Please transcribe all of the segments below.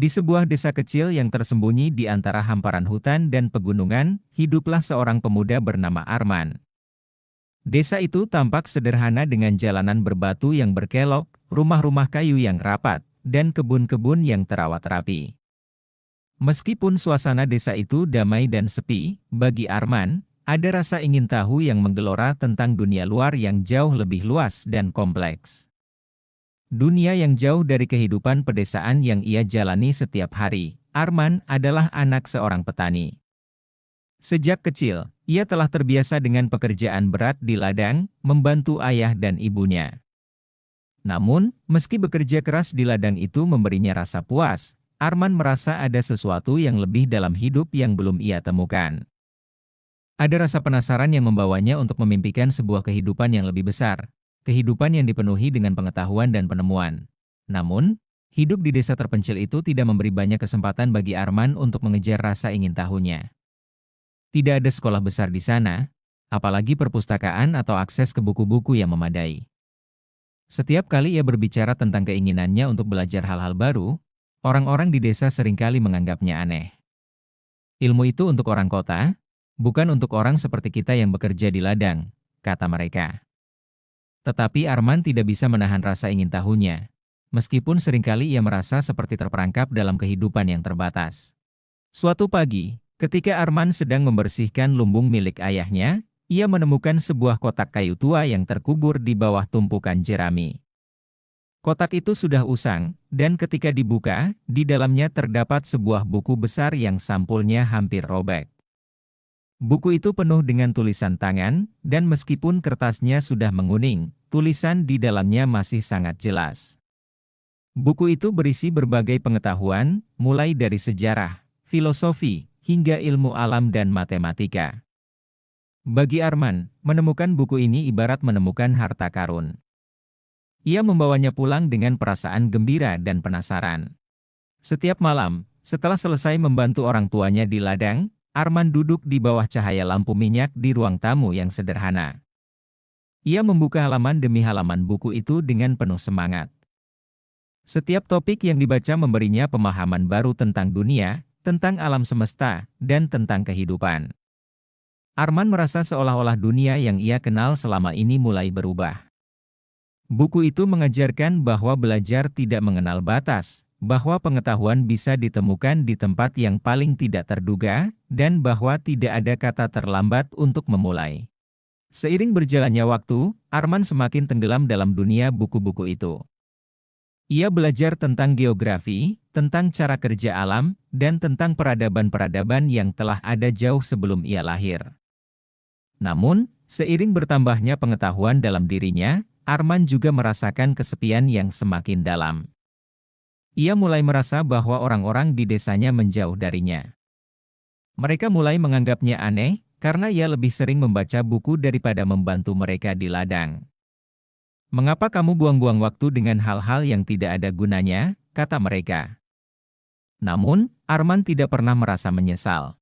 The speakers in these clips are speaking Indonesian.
Di sebuah desa kecil yang tersembunyi di antara hamparan hutan dan pegunungan, hiduplah seorang pemuda bernama Arman. Desa itu tampak sederhana dengan jalanan berbatu yang berkelok, rumah-rumah kayu yang rapat, dan kebun-kebun yang terawat rapi. Meskipun suasana desa itu damai dan sepi, bagi Arman, ada rasa ingin tahu yang menggelora tentang dunia luar yang jauh lebih luas dan kompleks. Dunia yang jauh dari kehidupan pedesaan yang ia jalani setiap hari. Arman adalah anak seorang petani. Sejak kecil, ia telah terbiasa dengan pekerjaan berat di ladang, membantu ayah dan ibunya. Namun, meski bekerja keras di ladang itu memberinya rasa puas, Arman merasa ada sesuatu yang lebih dalam hidup yang belum ia temukan. Ada rasa penasaran yang membawanya untuk memimpikan sebuah kehidupan yang lebih besar. Kehidupan yang dipenuhi dengan pengetahuan dan penemuan. Namun, hidup di desa terpencil itu tidak memberi banyak kesempatan bagi Arman untuk mengejar rasa ingin tahunya. Tidak ada sekolah besar di sana, apalagi perpustakaan atau akses ke buku-buku yang memadai. Setiap kali ia berbicara tentang keinginannya untuk belajar hal-hal baru, orang-orang di desa seringkali menganggapnya aneh. Ilmu itu untuk orang kota, bukan untuk orang seperti kita yang bekerja di ladang, kata mereka. Tetapi Arman tidak bisa menahan rasa ingin tahunya, meskipun seringkali ia merasa seperti terperangkap dalam kehidupan yang terbatas. Suatu pagi, ketika Arman sedang membersihkan lumbung milik ayahnya, ia menemukan sebuah kotak kayu tua yang terkubur di bawah tumpukan jerami. Kotak itu sudah usang, dan ketika dibuka, di dalamnya terdapat sebuah buku besar yang sampulnya hampir robek. Buku itu penuh dengan tulisan tangan, dan meskipun kertasnya sudah menguning, tulisan di dalamnya masih sangat jelas. Buku itu berisi berbagai pengetahuan, mulai dari sejarah, filosofi, hingga ilmu alam dan matematika. Bagi Arman, menemukan buku ini ibarat menemukan harta karun. Ia membawanya pulang dengan perasaan gembira dan penasaran. Setiap malam, setelah selesai membantu orang tuanya di ladang, Arman duduk di bawah cahaya lampu minyak di ruang tamu yang sederhana. Ia membuka halaman demi halaman buku itu dengan penuh semangat. Setiap topik yang dibaca memberinya pemahaman baru tentang dunia, tentang alam semesta, dan tentang kehidupan. Arman merasa seolah-olah dunia yang ia kenal selama ini mulai berubah. Buku itu mengajarkan bahwa belajar tidak mengenal batas, bahwa pengetahuan bisa ditemukan di tempat yang paling tidak terduga, dan bahwa tidak ada kata terlambat untuk memulai. Seiring berjalannya waktu, Arman semakin tenggelam dalam dunia buku-buku itu. Ia belajar tentang geografi, tentang cara kerja alam, dan tentang peradaban-peradaban yang telah ada jauh sebelum ia lahir. Namun, seiring bertambahnya pengetahuan dalam dirinya, Arman juga merasakan kesepian yang semakin dalam. Ia mulai merasa bahwa orang-orang di desanya menjauh darinya. Mereka mulai menganggapnya aneh, karena ia lebih sering membaca buku daripada membantu mereka di ladang. "Mengapa kamu buang-buang waktu dengan hal-hal yang tidak ada gunanya?" kata mereka. Namun, Arman tidak pernah merasa menyesal.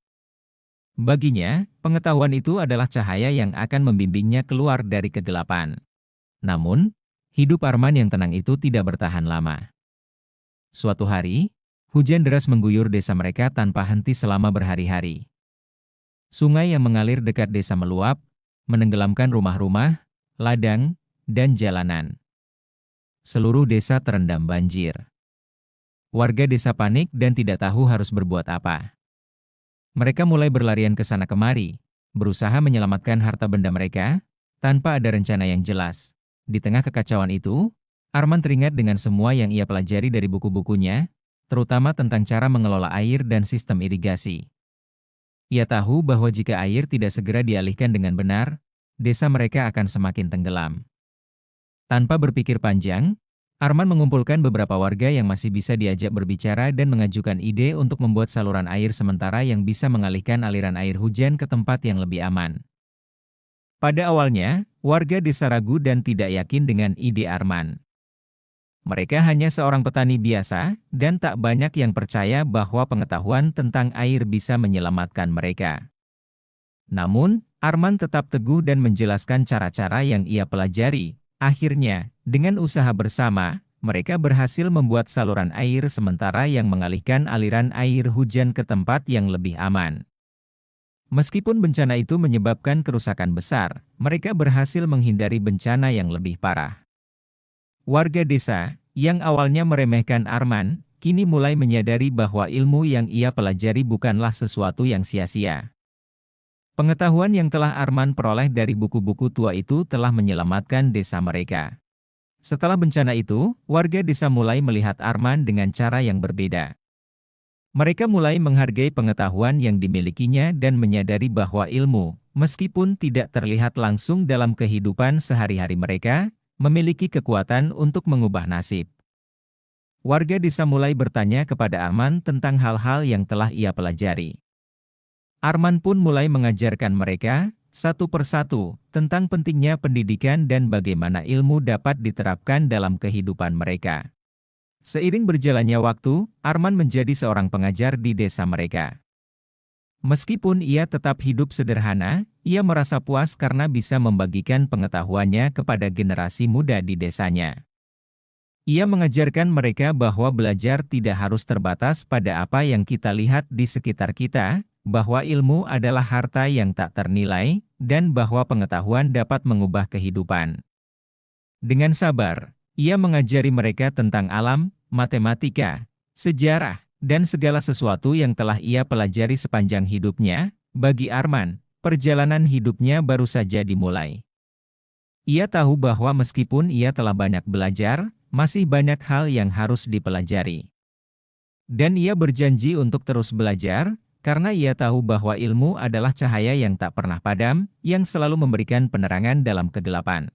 Baginya, pengetahuan itu adalah cahaya yang akan membimbingnya keluar dari kegelapan. Namun, hidup Arman yang tenang itu tidak bertahan lama. Suatu hari, hujan deras mengguyur desa mereka tanpa henti selama berhari-hari. Sungai yang mengalir dekat desa meluap, menenggelamkan rumah-rumah, ladang, dan jalanan. Seluruh desa terendam banjir. Warga desa panik dan tidak tahu harus berbuat apa. Mereka mulai berlarian ke sana kemari, berusaha menyelamatkan harta benda mereka, tanpa ada rencana yang jelas. Di tengah kekacauan itu, Arman teringat dengan semua yang ia pelajari dari buku-bukunya, terutama tentang cara mengelola air dan sistem irigasi. Ia tahu bahwa jika air tidak segera dialihkan dengan benar, desa mereka akan semakin tenggelam. Tanpa berpikir panjang, Arman mengumpulkan beberapa warga yang masih bisa diajak berbicara dan mengajukan ide untuk membuat saluran air sementara yang bisa mengalihkan aliran air hujan ke tempat yang lebih aman. Pada awalnya, warga desa ragu dan tidak yakin dengan ide Arman. Mereka hanya seorang petani biasa, dan tak banyak yang percaya bahwa pengetahuan tentang air bisa menyelamatkan mereka. Namun, Arman tetap teguh dan menjelaskan cara-cara yang ia pelajari. Akhirnya, dengan usaha bersama, mereka berhasil membuat saluran air sementara yang mengalihkan aliran air hujan ke tempat yang lebih aman. Meskipun bencana itu menyebabkan kerusakan besar, mereka berhasil menghindari bencana yang lebih parah. Warga desa, yang awalnya meremehkan Arman, kini mulai menyadari bahwa ilmu yang ia pelajari bukanlah sesuatu yang sia-sia. Pengetahuan yang telah Arman peroleh dari buku-buku tua itu telah menyelamatkan desa mereka. Setelah bencana itu, warga desa mulai melihat Arman dengan cara yang berbeda. Mereka mulai menghargai pengetahuan yang dimilikinya dan menyadari bahwa ilmu, meskipun tidak terlihat langsung dalam kehidupan sehari-hari mereka, memiliki kekuatan untuk mengubah nasib. Warga desa mulai bertanya kepada Arman tentang hal-hal yang telah ia pelajari. Arman pun mulai mengajarkan mereka, satu persatu, tentang pentingnya pendidikan dan bagaimana ilmu dapat diterapkan dalam kehidupan mereka. Seiring berjalannya waktu, Arman menjadi seorang pengajar di desa mereka. Meskipun ia tetap hidup sederhana, ia merasa puas karena bisa membagikan pengetahuannya kepada generasi muda di desanya. Ia mengajarkan mereka bahwa belajar tidak harus terbatas pada apa yang kita lihat di sekitar kita, bahwa ilmu adalah harta yang tak ternilai, dan bahwa pengetahuan dapat mengubah kehidupan. Dengan sabar, ia mengajari mereka tentang alam, matematika, sejarah, dan segala sesuatu yang telah ia pelajari sepanjang hidupnya. Bagi Arman, perjalanan hidupnya baru saja dimulai. Ia tahu bahwa meskipun ia telah banyak belajar, masih banyak hal yang harus dipelajari. Dan ia berjanji untuk terus belajar, karena ia tahu bahwa ilmu adalah cahaya yang tak pernah padam, yang selalu memberikan penerangan dalam kegelapan.